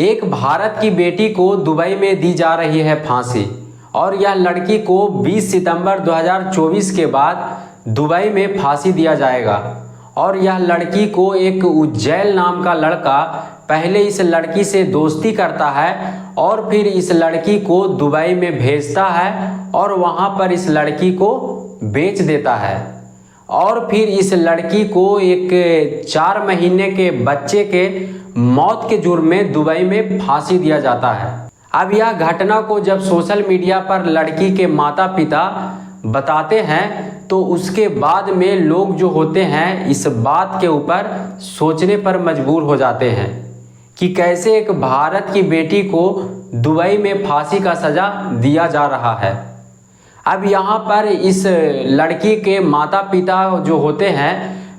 एक भारत की बेटी को दुबई में दी जा रही है फांसी और यह लड़की को 20 सितंबर 2024 के बाद दुबई में फांसी दिया जाएगा। और यह लड़की को एक उज्जैल नाम का लड़का पहले इस लड़की से दोस्ती करता है और फिर इस लड़की को दुबई में भेजता है और वहां पर इस लड़की को बेच देता है और फिर इस लड़की को एक 4 महीने के बच्चे के मौत के जुर्म में दुबई में फांसी दिया जाता है। अब यह घटना को जब सोशल मीडिया पर लड़की के माता पिता बताते हैं तो उसके बाद में लोग जो होते हैं इस बात के ऊपर सोचने पर मजबूर हो जाते हैं कि कैसे एक भारत की बेटी को दुबई में फांसी का सज़ा दिया जा रहा है। अब यहाँ पर इस लड़की के माता पिता जो होते हैं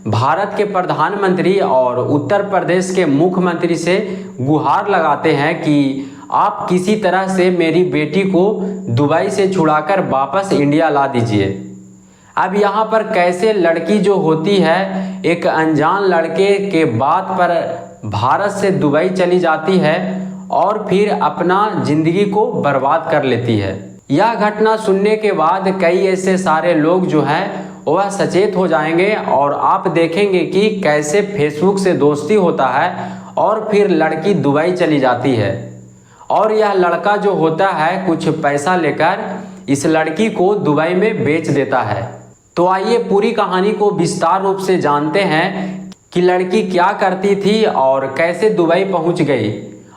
भारत के प्रधानमंत्री और उत्तर प्रदेश के मुख्यमंत्री से गुहार लगाते हैं कि आप किसी तरह से मेरी बेटी को दुबई से छुड़ाकर वापस इंडिया ला दीजिए। अब यहाँ पर कैसे लड़की जो होती है एक अनजान लड़के के बात पर भारत से दुबई चली जाती है और फिर अपना ज़िंदगी को बर्बाद कर लेती है। यह घटना सुनने के बाद कई ऐसे सारे लोग जो हैं वह सचेत हो जाएंगे और आप देखेंगे कि कैसे फेसबुक से दोस्ती होता है और फिर लड़की दुबई चली जाती है और यह लड़का जो होता है कुछ पैसा लेकर इस लड़की को दुबई में बेच देता है। तो आइए पूरी कहानी को विस्तार रूप से जानते हैं कि लड़की क्या करती थी और कैसे दुबई पहुंच गई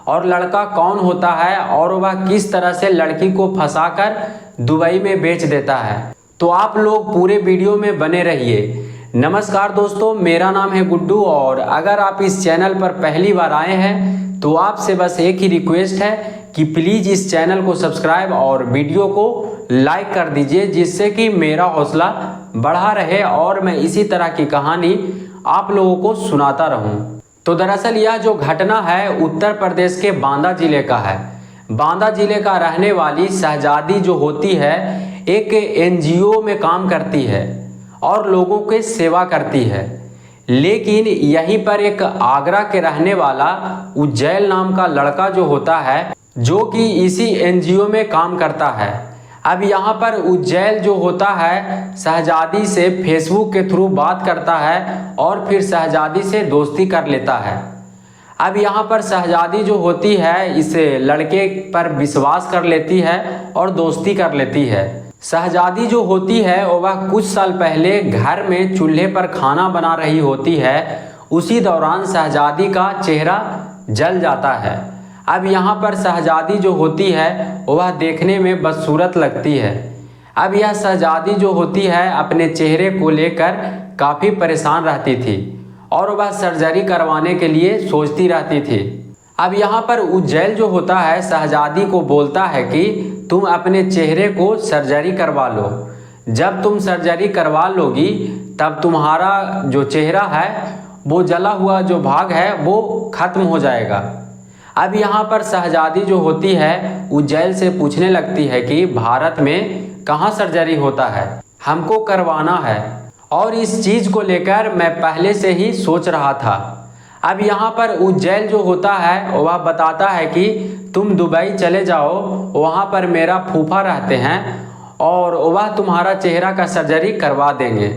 और लड़का कौन होता है और वह किस तरह से लड़की को फंसाकर दुबई में बेच देता है। तो आप लोग पूरे वीडियो में बने रहिए। नमस्कार दोस्तों, मेरा नाम है गुड्डू और अगर आप इस चैनल पर पहली बार आए हैं तो आपसे बस एक ही रिक्वेस्ट है कि प्लीज़ इस चैनल को सब्सक्राइब और वीडियो को लाइक कर दीजिए जिससे कि मेरा हौसला बढ़ा रहे और मैं इसी तरह की कहानी आप लोगों को सुनाता रहूं। तो दरअसल यह जो घटना है उत्तर प्रदेश के बांदा जिले का है। बांदा जिले का रहने वाली शहजादी जो होती है एक एनजीओ में काम करती है और लोगों की सेवा करती है, लेकिन यहीं पर एक आगरा के रहने वाला उज्जैल नाम का लड़का जो होता है जो कि इसी एनजीओ में काम करता है। अब यहाँ पर उज्जैल जो होता है शहजादी से फेसबुक के थ्रू बात करता है और फिर शहजादी से दोस्ती कर लेता है। अब यहाँ पर शहजादी जो होती है इस लड़के पर विश्वास कर लेती है और दोस्ती कर लेती है। शहजादी जो होती है वह कुछ साल पहले घर में चूल्हे पर खाना बना रही होती है। उसी दौरान शहजादी का चेहरा जल जाता है। अब यहाँ पर शहजादी जो होती है वह देखने में बदसूरत लगती है। अब यह शहजादी जो होती है अपने चेहरे को लेकर काफ़ी परेशान रहती थी और वह सर्जरी करवाने के लिए सोचती रहती थी। अब यहाँ पर उज्जैल जो होता है शहजादी को बोलता है कि तुम अपने चेहरे को सर्जरी करवा लो, जब तुम सर्जरी करवा लोगी तब तुम्हारा जो चेहरा है वो जला हुआ जो भाग है वो खत्म हो जाएगा। अब यहाँ पर शहजादी जो होती है उज्जैल से पूछने लगती है कि भारत में कहाँ सर्जरी होता है, हमको करवाना है और इस चीज़ को लेकर मैं पहले से ही सोच रहा था। अब यहाँ पर उज्जैल जो होता है वह बताता है कि तुम दुबई चले जाओ, वहाँ पर मेरा फूफा रहते हैं और वह तुम्हारा चेहरा का सर्जरी करवा देंगे।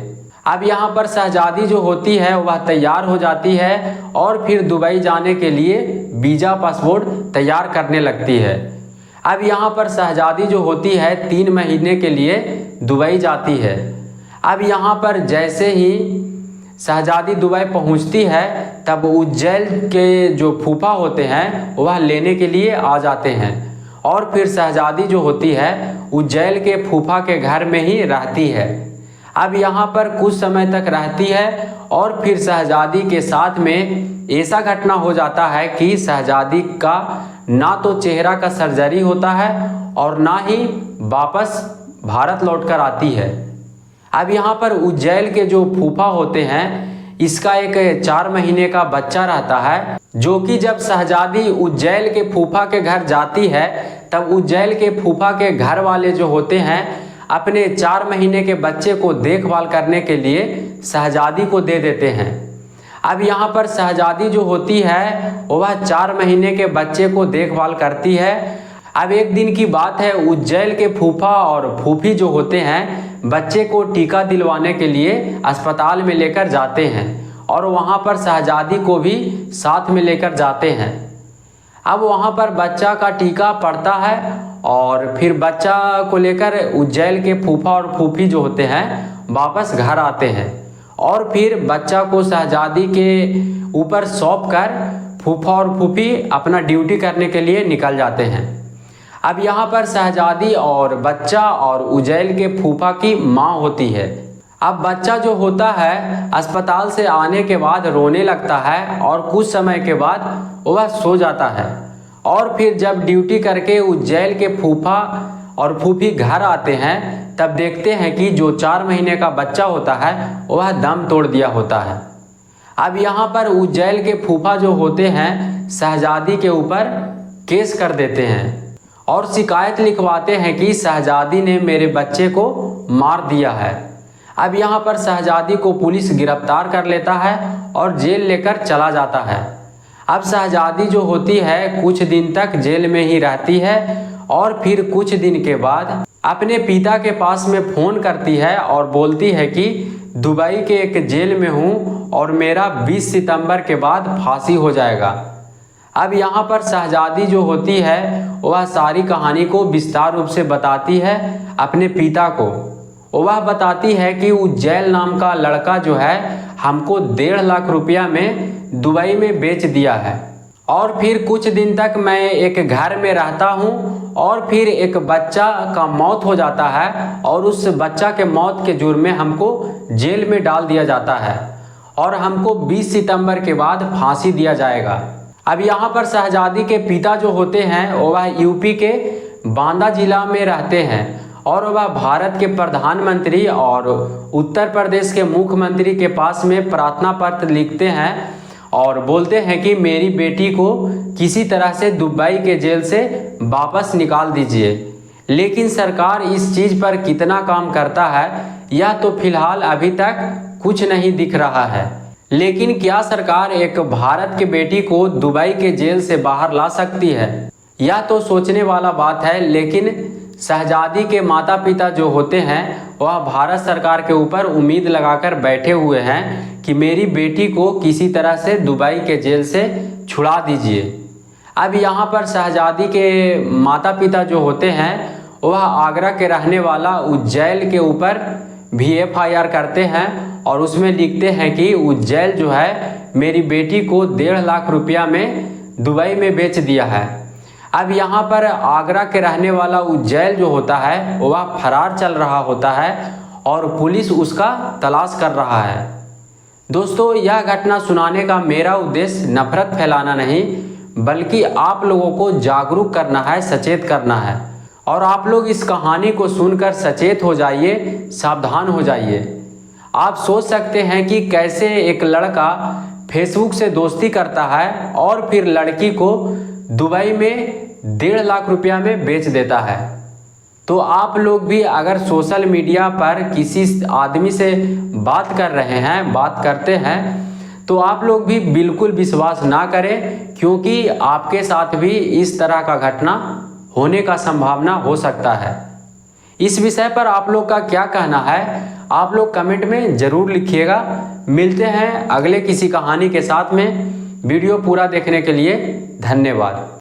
अब यहाँ पर शहजादी जो होती है वह तैयार हो जाती है और फिर दुबई जाने के लिए वीज़ा पासपोर्ट तैयार करने लगती है। अब यहाँ पर शहजादी जो होती है 3 महीने के लिए दुबई जाती है। अब यहाँ पर जैसे ही शहजादी दुबई पहुँचती है तब उज्जैल के जो फूफा होते हैं वह लेने के लिए आ जाते हैं और फिर शहजादी जो होती है उज्जैल के फूफा के घर में ही रहती है। अब यहाँ पर कुछ समय तक रहती है और फिर शहजादी के साथ में ऐसा घटना हो जाता है कि शहजादी का ना तो चेहरा का सर्जरी होता है और ना ही वापस भारत लौटकर आती है। अब यहाँ पर उज्जैल के जो फूफा होते हैं इसका एक 4 महीने का बच्चा रहता है जो कि जब शहजादी उज्जैल के फूफा के घर जाती है तब उज्जैल के फूफा के घर वाले जो होते हैं अपने 4 महीने के बच्चे को देखभाल करने के लिए शहजादी को दे देते हैं। अब यहाँ पर शहजादी जो होती है वह 4 महीने के बच्चे को देखभाल करती है। अब एक दिन की बात है, उज्जैन के फूफा और फूफी जो होते हैं बच्चे को टीका दिलवाने के लिए अस्पताल में लेकर जाते हैं और वहाँ पर शहजादी को भी साथ में लेकर जाते हैं। अब वहाँ पर बच्चा का टीका पड़ता है और फिर बच्चा को लेकर उज्जैन के फूफा और फूफी जो होते हैं वापस घर आते हैं और फिर बच्चा को शहजादी के ऊपर सौंप कर फूफा और फूफी अपना ड्यूटी करने के लिए निकल जाते हैं। अब यहाँ पर शहजादी और बच्चा और उज्जैन के फूफा की माँ होती है। अब बच्चा जो होता है अस्पताल से आने के बाद रोने लगता है और कुछ समय के बाद वह सो जाता है और फिर जब ड्यूटी करके उज्जैन के फूफा और फूफी घर आते हैं तब देखते हैं कि जो 4 महीने का बच्चा होता है वह दम तोड़ दिया होता है। अब यहाँ पर उज्जैन के फूफा जो होते हैं शहजादी के ऊपर केस कर देते हैं और शिकायत लिखवाते हैं कि शहजादी ने मेरे बच्चे को मार दिया है। अब यहाँ पर शहजादी को पुलिस गिरफ्तार कर लेता है और जेल लेकर चला जाता है। अब शहजादी जो होती है कुछ दिन तक जेल में ही रहती है और फिर कुछ दिन के बाद अपने पिता के पास में फ़ोन करती है और बोलती है कि दुबई के एक जेल में हूँ और मेरा 20 सितंबर के बाद फांसी हो जाएगा। अब यहाँ पर शहजादी जो होती है वह सारी कहानी को विस्तार रूप से बताती है अपने पिता को। वह बताती है कि उज्जैन नाम का लड़का जो है हमको 1.5 लाख रुपया में दुबई में बेच दिया है और फिर कुछ दिन तक मैं एक घर में रहता हूँ और फिर एक बच्चा का मौत हो जाता है और उस बच्चा के मौत के जुर्म में हमको जेल में डाल दिया जाता है और हमको 20 सितंबर के बाद फांसी दिया जाएगा। अब यहाँ पर शहजादी के पिता जो होते हैं वह यूपी के बांदा जिला में रहते हैं और वह भारत के प्रधानमंत्री और उत्तर प्रदेश के मुख्यमंत्री के पास में प्रार्थना पत्र लिखते हैं और बोलते हैं कि मेरी बेटी को किसी तरह से दुबई के जेल से वापस निकाल दीजिए। लेकिन सरकार इस चीज़ पर कितना काम करता है यह तो फिलहाल अभी तक कुछ नहीं दिख रहा है। लेकिन क्या सरकार एक भारत की बेटी को दुबई के जेल से बाहर ला सकती है? यह तो सोचने वाला बात है। लेकिन शहजादी के माता पिता जो होते हैं वह भारत सरकार के ऊपर उम्मीद लगाकर बैठे हुए हैं कि मेरी बेटी को किसी तरह से दुबई के जेल से छुड़ा दीजिए। अब यहाँ पर शहजादी के माता पिता जो होते हैं वह आगरा के रहने वाला उज्जैन के ऊपर भी FIR करते हैं और उसमें लिखते हैं कि उज्जैन जो है मेरी बेटी को 1.5 लाख रुपया में दुबई में बेच दिया है। अब यहाँ पर आगरा के रहने वाला उज्जैन जो होता है वह फरार चल रहा होता है और पुलिस उसका तलाश कर रहा है। दोस्तों, यह घटना सुनाने का मेरा उद्देश्य नफरत फैलाना नहीं बल्कि आप लोगों को जागरूक करना है, सचेत करना है और आप लोग इस कहानी को सुनकर सचेत हो जाइए, सावधान हो जाइए। आप सोच सकते हैं कि कैसे एक लड़का फेसबुक से दोस्ती करता है और फिर लड़की को दुबई में 1.5 लाख रुपया में बेच देता है। तो आप लोग भी अगर सोशल मीडिया पर किसी आदमी से बात कर रहे हैं, बात करते हैं, तो आप लोग भी बिल्कुल विश्वास ना करें क्योंकि आपके साथ भी इस तरह का घटना होने का संभावना हो सकता है। इस विषय पर आप लोग का क्या कहना है आप लोग कमेंट में ज़रूर लिखिएगा। मिलते हैं अगले किसी कहानी के साथ में। वीडियो पूरा देखने के लिए धन्यवाद।